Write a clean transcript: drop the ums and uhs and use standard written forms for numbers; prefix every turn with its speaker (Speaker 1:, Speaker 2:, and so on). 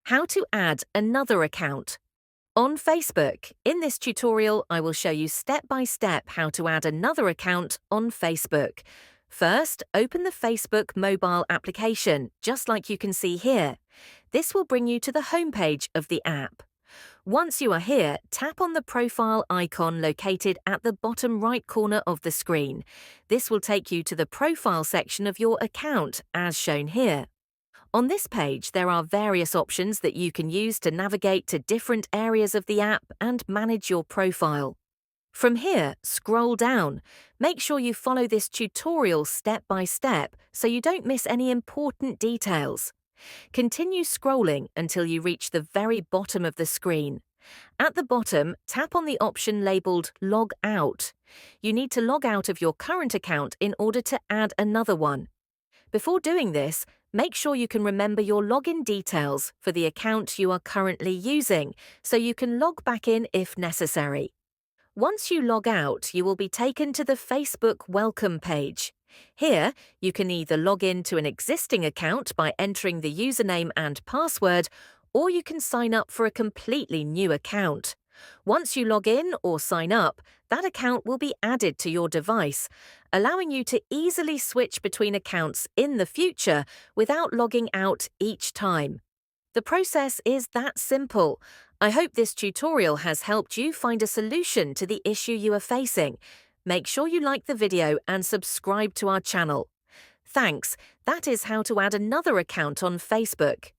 Speaker 1: How to add another account. On Facebook, in this tutorial, I will show you step by step how to add another account on Facebook. First, open the Facebook mobile application, just like you can see here. This will bring you to the homepage of the app. Once you are here, tap on the profile icon located at the bottom right corner of the screen. This will take you to the profile section of your account, as shown here. On this page, there are various options that you can use to navigate to different areas of the app and manage your profile. From here, scroll down. Make sure you follow this tutorial step by step so you don't miss any important details. Continue scrolling until you reach the very bottom of the screen. At the bottom, tap on the option labeled Log Out. You need to log out of your current account in order to add another one. Before doing this, make sure you can remember your login details for the account you are currently using, so you can log back in if necessary. Once you log out, you will be taken to the Facebook welcome page. Here, you can either log in to an existing account by entering the username and password, or you can sign up for a completely new account. Once you log in or sign up, that account will be added to your device, allowing you to easily switch between accounts in the future without logging out each time. The process is that simple. I hope this tutorial has helped you find a solution to the issue you are facing. Make sure you like the video and subscribe to our channel. Thanks. That is how to add another account on Facebook.